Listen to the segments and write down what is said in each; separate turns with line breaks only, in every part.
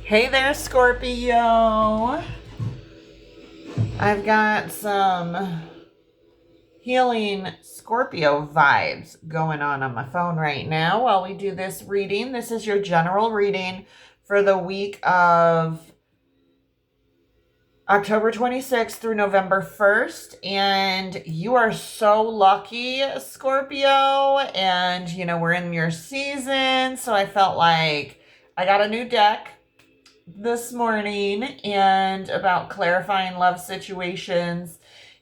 Hey there, Scorpio. I've got some healing Scorpio vibes going on my phone right now while we do this reading. This is your general reading for the week of October 26th through November 1st. And you are so lucky, Scorpio. And, we're in your season. So I felt like I got a new deck this morning and about clarifying love situations.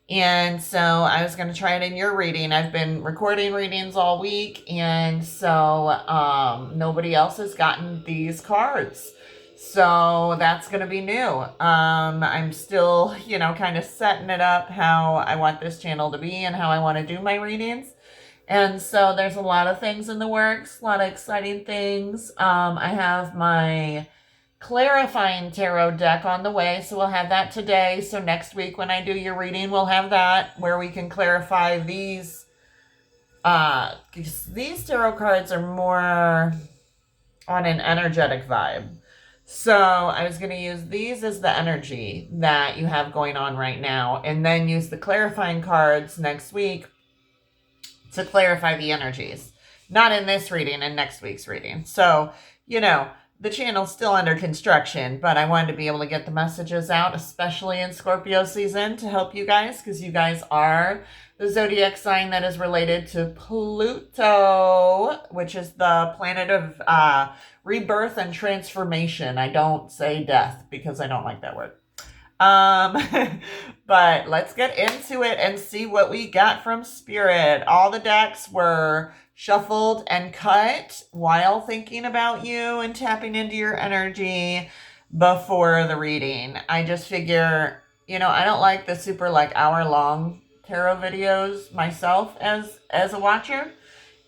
And so I was going to try it in your reading. I've been recording readings all week, and so nobody else has gotten these cards. So that's going to be new. I'm still, kind of setting it up how I want this channel to be and how I want to do my readings. And so there's a lot of things in the works, a lot of exciting things. I have my clarifying tarot deck on the way, so we'll have that today. So next week when I do your reading, we'll have that where we can clarify these. These tarot cards are more on an energetic vibe. So I was going to use these as the energy that you have going on right now, and then use the clarifying cards next week to clarify the energies. Not in this reading, in next week's reading. So, the channel's still under construction, but I wanted to be able to get the messages out, especially in Scorpio season, to help you guys, because you guys are the zodiac sign that is related to Pluto, which is the planet of rebirth and transformation. I don't say death because I don't like that word. But let's get into it and see what we got from Spirit. All the decks were shuffled and cut while thinking about you and tapping into your energy before the reading. I just figure, I don't like the super hour-long tarot videos myself as a watcher.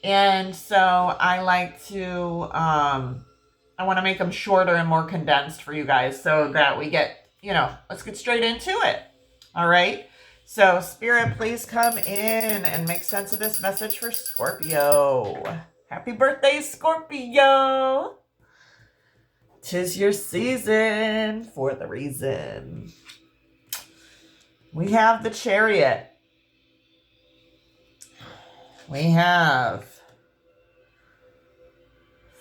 And so I like to, I want to make them shorter and more condensed for you guys so that we get, let's get straight into it. All right. So, Spirit, please come in and make sense of this message for Scorpio. Happy birthday, Scorpio. 'Tis your season for the reason. We have the Chariot. We have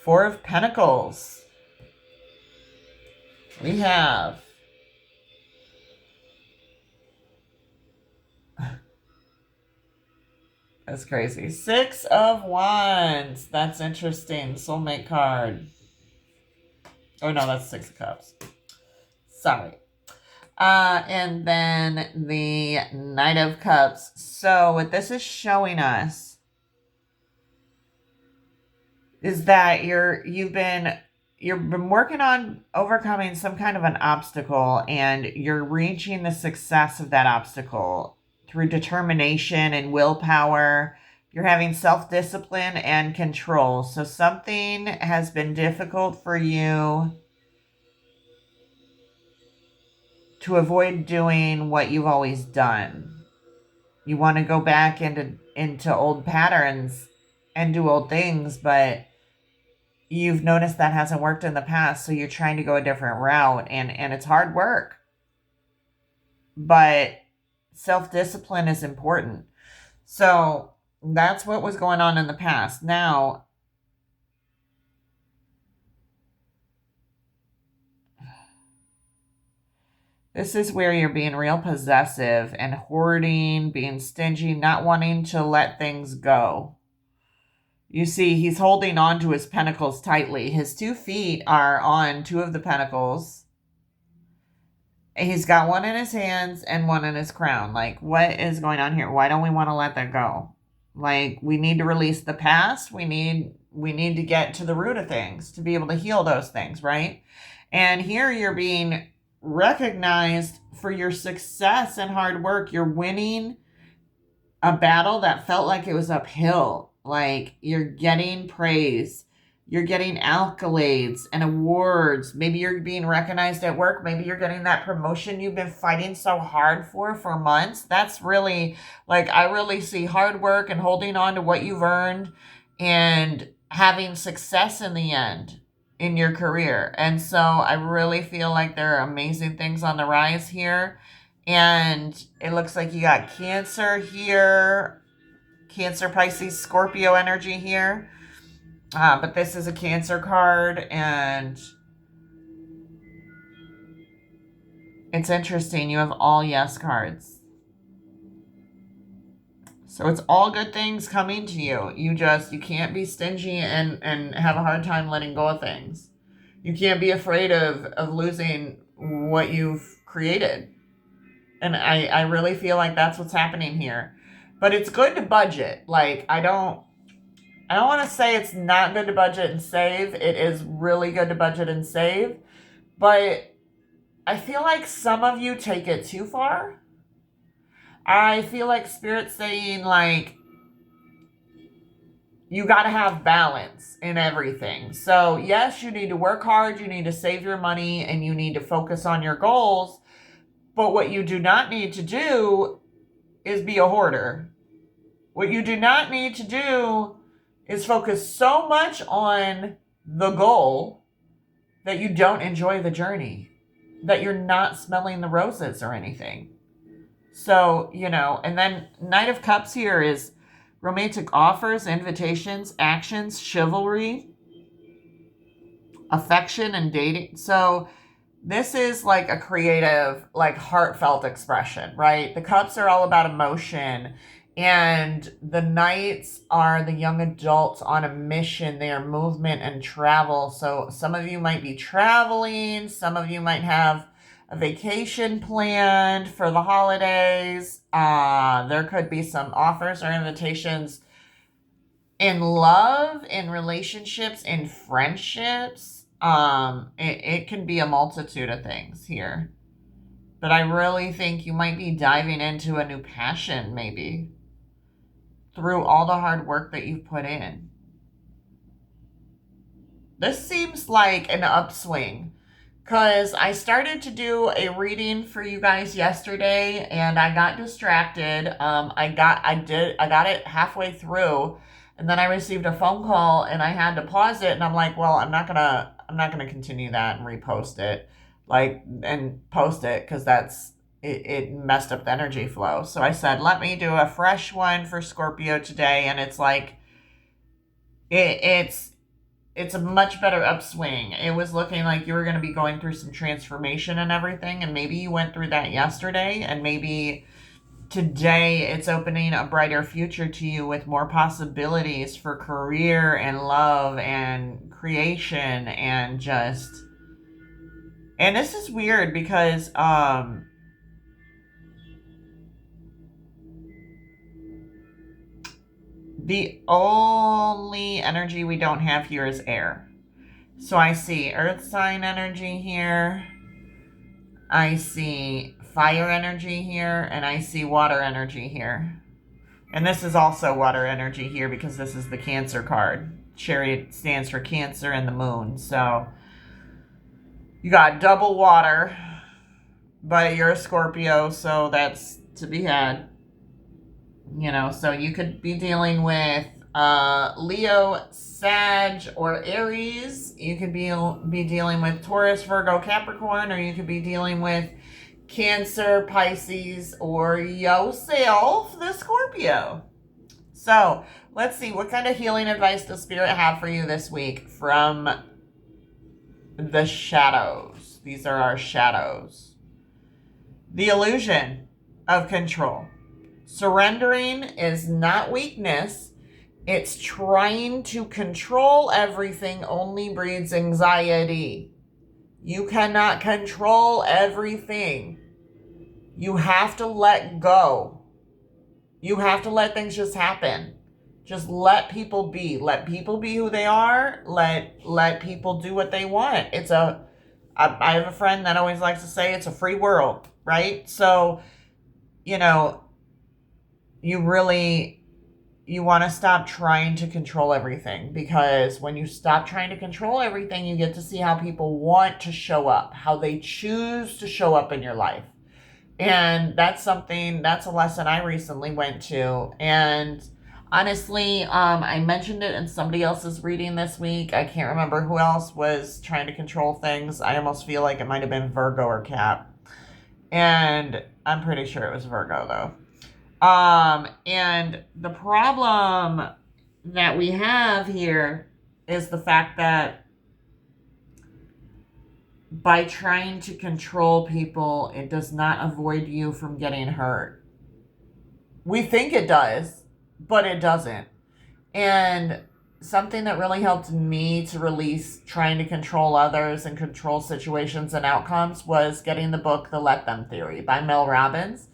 Four of Pentacles. We have that's crazy. Six of Wands. That's interesting. Soulmate card. Oh, no, that's Six of Cups. Sorry. And then the Knight of Cups. So what this is showing us is that you've been working on overcoming some kind of an obstacle, and you're reaching the success of that obstacle through determination and willpower. You're having self-discipline and control. So something has been difficult for you to avoid doing what you've always done. You want to go back into old patterns and do old things, but you've noticed that hasn't worked in the past, so you're trying to go a different route, and it's hard work. But self-discipline is important. So that's what was going on in the past. Now, this is where you're being real possessive and hoarding, being stingy, not wanting to let things go. You see, he's holding on to his pentacles tightly. His 2 feet are on 2 of the pentacles. He's got one in his hands and one in his crown. Like, what is going on here? Why don't we want to let that go? Like, we need to release the past. We need to get to the root of things to be able to heal those things, right? And here you're being recognized for your success and hard work. You're winning a battle that felt like it was uphill. Like, you're getting praise. You're getting accolades and awards. Maybe you're being recognized at work. Maybe you're getting that promotion you've been fighting so hard for months. That's really, I really see hard work and holding on to what you've earned and having success in the end. in your career. And so I really feel like there are amazing things on the rise here. And it looks like you got Cancer here, Cancer, Pisces, Scorpio energy here. But this is a Cancer card, and it's interesting. You have all yes cards. So it's all good things coming to you. You can't be stingy and have a hard time letting go of things. You can't be afraid of losing what you've created. And I really feel like that's what's happening here. But it's good to budget. Like, I don't want to say it's not good to budget and save. It is really good to budget and save. But I feel like some of you take it too far. I feel like Spirit's saying, like, you got to have balance in everything. So, yes, you need to work hard, you need to save your money, and you need to focus on your goals. But what you do not need to do is be a hoarder. What you do not need to do is focus so much on the goal that you don't enjoy the journey, that you're not smelling the roses or anything. So, and then Knight of Cups here is romantic offers, invitations, actions, chivalry, affection, and dating. So this is like a creative, like heartfelt expression, right? The cups are all about emotion, and the knights are the young adults on a mission. They are movement and travel. So some of you might be traveling. Some of you might have a vacation planned for the holidays. There could be some offers or invitations in love, in relationships, in friendships. It can be a multitude of things here. But I really think you might be diving into a new passion, maybe, through all the hard work that you've put in. This seems like an upswing, because I started to do a reading for you guys yesterday, and I got distracted. I got it halfway through, and then I received a phone call, and I had to pause it, and I'm like, well, I'm not gonna continue that and repost it, and post it, because it messed up the energy flow. So I said, let me do a fresh one for Scorpio today, and it's like it's a much better upswing. It was looking like you were going to be going through some transformation and everything, and maybe you went through that yesterday, and maybe today it's opening a brighter future to you with more possibilities for career and love and creation and and this is weird because the only energy we don't have here is air. So I see earth sign energy here. I see fire energy here. And I see water energy here. And this is also water energy here because this is the Cancer card. Chariot stands for Cancer and the moon. So you got double water. But you're a Scorpio, so that's to be had. So you could be dealing with Leo, Sag, or Aries. You could be dealing with Taurus, Virgo, Capricorn, or you could be dealing with Cancer, Pisces, or yourself, the Scorpio. So let's see, what kind of healing advice does Spirit have for you this week from the shadows? These are our shadows. The illusion of control. Surrendering is not weakness. It's trying to control everything only breeds anxiety. You cannot control everything. You have to let go. You have to let things just happen. Just let people be. Let people be who they are. Let people do what they want. I have a friend that always likes to say it's a free world, right? So, you want to stop trying to control everything, because when you stop trying to control everything, you get to see how people want to show up, how they choose to show up in your life. And that's a lesson I recently went to. And Honestly, I mentioned it in somebody else's reading this week. I can't remember who else was trying to control things. I almost feel like it might have been Virgo or Cap. And I'm pretty sure it was Virgo, though. And the problem that we have here is the fact that by trying to control people, it does not avoid you from getting hurt. We think it does, but it doesn't. And something that really helped me to release trying to control others and control situations and outcomes was getting the book The Let Them Theory by Mel Robbins.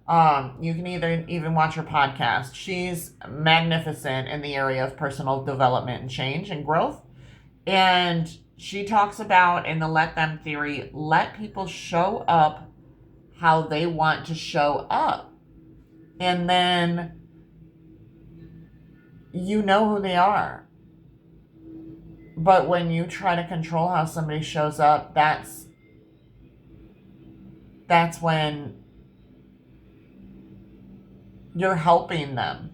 You can even watch her podcast. She's magnificent in the area of personal development and change and growth. And she talks about, in the Let Them Theory, let people show up how they want to show up. And then you know who they are. But when you try to control how somebody shows up, that's when you're helping them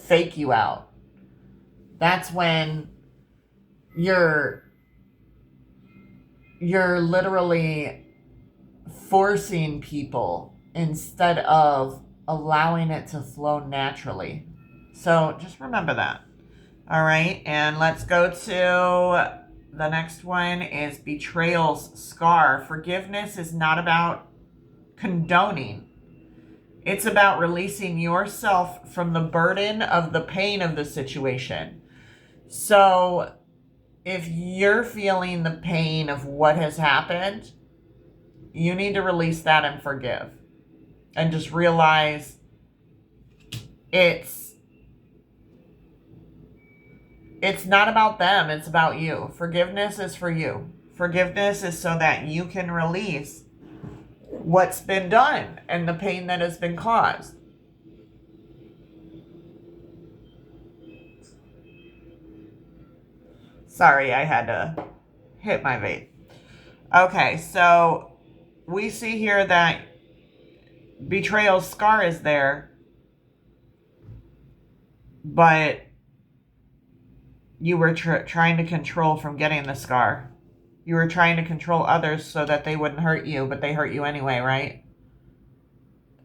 fake you out. That's when you're literally forcing people instead of allowing it to flow naturally. So just remember that. All right, and let's go to the next one is Betrayal's Scar. Forgiveness is not about condoning. It's about releasing yourself from the burden of the pain of the situation. So if you're feeling the pain of what has happened, you need to release that and forgive. And just realize it's not about them, it's about you. Forgiveness is for you. Forgiveness is so that you can release what's been done and the pain that has been caused. Sorry, I had to hit my vape. Okay, so we see here that Betrayal's Scar is there, but you were trying to control from getting the scar. You were trying to control others so that they wouldn't hurt you, but they hurt you anyway, right?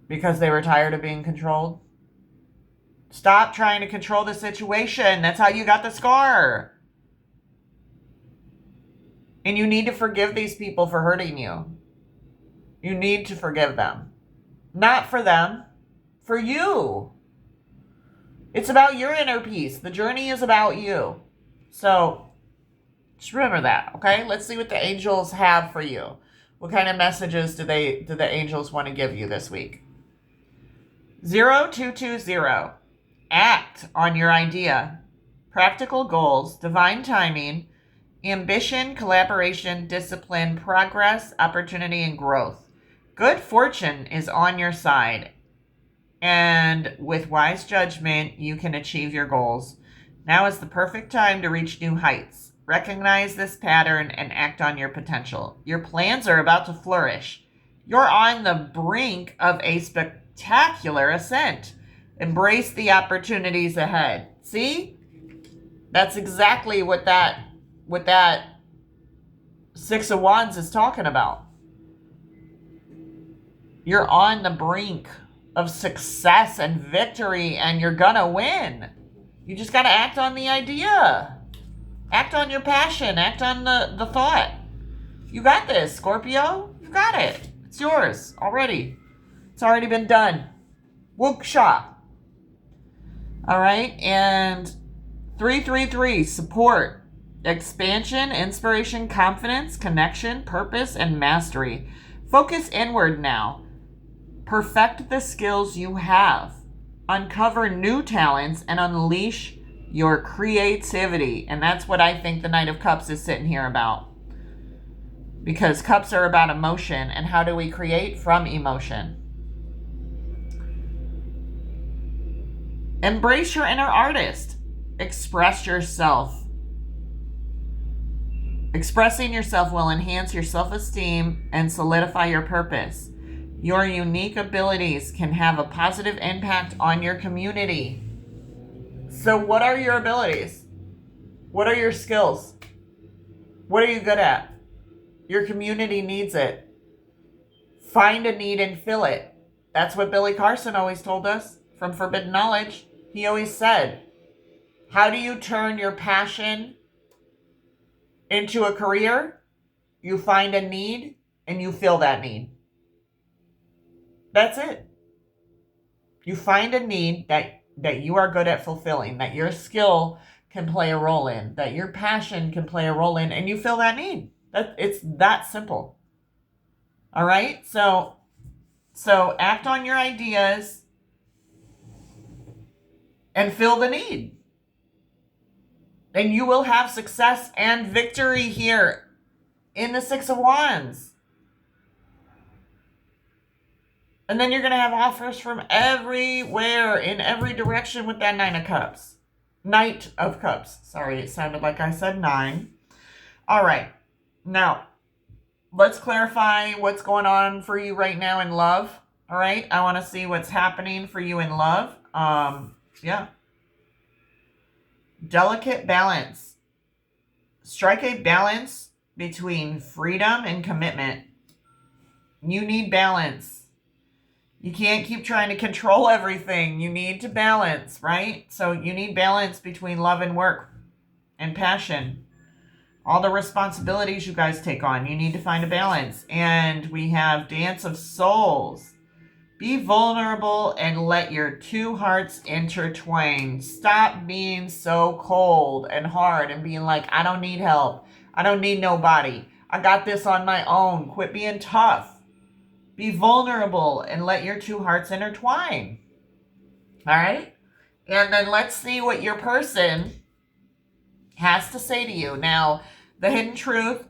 Because they were tired of being controlled. Stop trying to control the situation. That's how you got the scar. And you need to forgive these people for hurting you. You need to forgive them. Not for them, for you. It's about your inner peace. The journey is about you. So just remember that, okay? Let's see what the angels have for you. What kind of messages do the angels want to give you this week? 0220. Act on your idea. Practical goals, divine timing, ambition, collaboration, discipline, progress, opportunity, and growth. Good fortune is on your side. And with wise judgment, you can achieve your goals. Now is the perfect time to reach new heights. Recognize this pattern and act on your potential. Your plans are about to flourish. You're on the brink of a spectacular ascent. Embrace the opportunities ahead. See? That's exactly what that Six of Wands is talking about. You're on the brink of success and victory, and you're gonna win. You just gotta act on the idea. Act on your passion. Act on the thought. You got this, Scorpio. You got it. It's yours already. It's already been done. Wookshop. All right, and 333, support, expansion, inspiration, confidence, connection, purpose, and mastery. Focus inward now. Perfect the skills you have. Uncover new talents and unleash your creativity. And that's what I think the Knight of Cups is sitting here about. Because cups are about emotion. And how do we create? From emotion. Embrace your inner artist. Express yourself. Expressing yourself will enhance your self-esteem and solidify your purpose. Your unique abilities can have a positive impact on your community. So what are your abilities? What are your skills? What are you good at? Your community needs it. Find a need and fill it. That's what Billy Carson always told us from Forbidden Knowledge. He always said, how do you turn your passion into a career? You find a need and you fill that need. That's it. You find a need that you are good at fulfilling, that your skill can play a role in, that your passion can play a role in, and you fill that need. It's that simple. All right? So act on your ideas and fill the need. And you will have success and victory here in the Six of Wands. And then you're going to have offers from everywhere, in every direction with that Nine of Cups. Knight of Cups. Sorry, it sounded like I said 9. All right. Now, let's clarify what's going on for you right now in love. All right. I want to see what's happening for you in love. Yeah. Delicate balance. Strike a balance between freedom and commitment. You need balance. You can't keep trying to control everything. You need to balance, right? So you need balance between love and work and passion. All the responsibilities you guys take on, you need to find a balance. And we have Dance of Souls. Be vulnerable and let your two hearts intertwine. Stop being so cold and hard and being like, I don't need help. I don't need nobody. I got this on my own. Quit being tough. Be vulnerable and let your two hearts intertwine. All right? And then let's see what your person has to say to you. Now, the hidden truth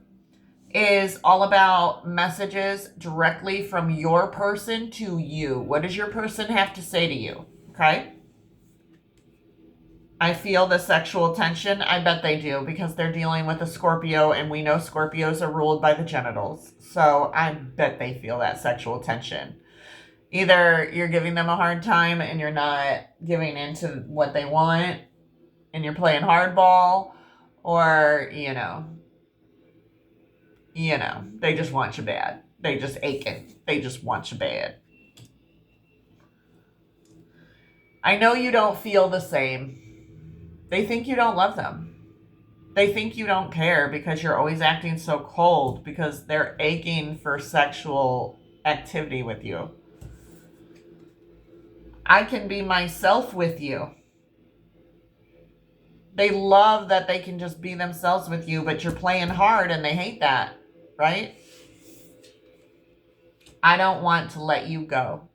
is all about messages directly from your person to you. What does your person have to say to you? Okay? I feel the sexual tension. I bet they do because they're dealing with a Scorpio and we know Scorpios are ruled by the genitals. So I bet they feel that sexual tension. Either you're giving them a hard time and you're not giving into what they want and you're playing hardball, or, they just want you bad. They just aching. They just want you bad. I know you don't feel the same. They think you don't love them. They think you don't care because you're always acting so cold because they're aching for sexual activity with you. I can be myself with you. They love that they can just be themselves with you, but you're playing hard and they hate that, right? I don't want to let you go.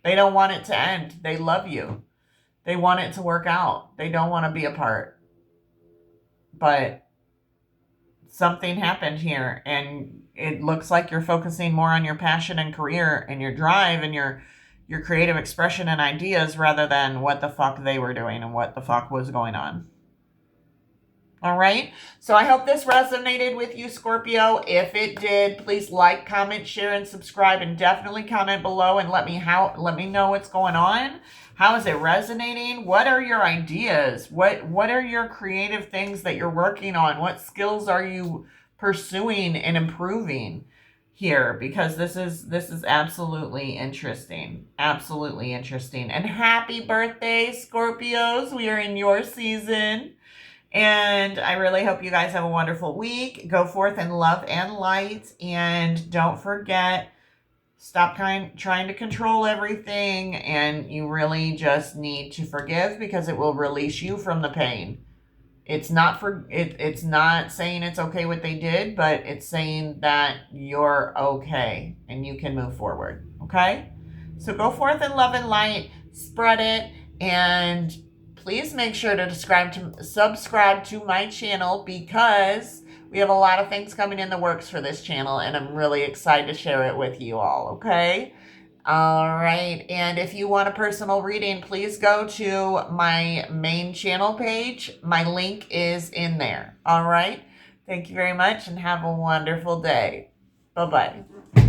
They don't want it to end. They love you. They want it to work out. They don't want to be apart. But something happened here, and it looks like you're focusing more on your passion and career and your drive and your creative expression and ideas rather than what the fuck they were doing and what the fuck was going on. All right. So I hope this resonated with you, Scorpio. If it did, please like, comment, share, and subscribe, and definitely comment below and let me know what's going on. How is it resonating? What are your ideas? What are your creative things that you're working on? What skills are you pursuing and improving here? Because this is absolutely interesting. Absolutely interesting. And happy birthday, Scorpios. We are in your season. And I really hope you guys have a wonderful week. Go forth in love and light. And don't forget, stop trying to control everything. And you really just need to forgive because it will release you from the pain. It's not saying it's okay what they did, but it's saying that you're okay and you can move forward. Okay? So go forth in love and light. Spread it. And please make sure to subscribe to my channel because we have a lot of things coming in the works for this channel, and I'm really excited to share it with you all, okay? All right, and if you want a personal reading, please go to my main channel page. My link is in there, all right? Thank you very much, and have a wonderful day. Bye-bye.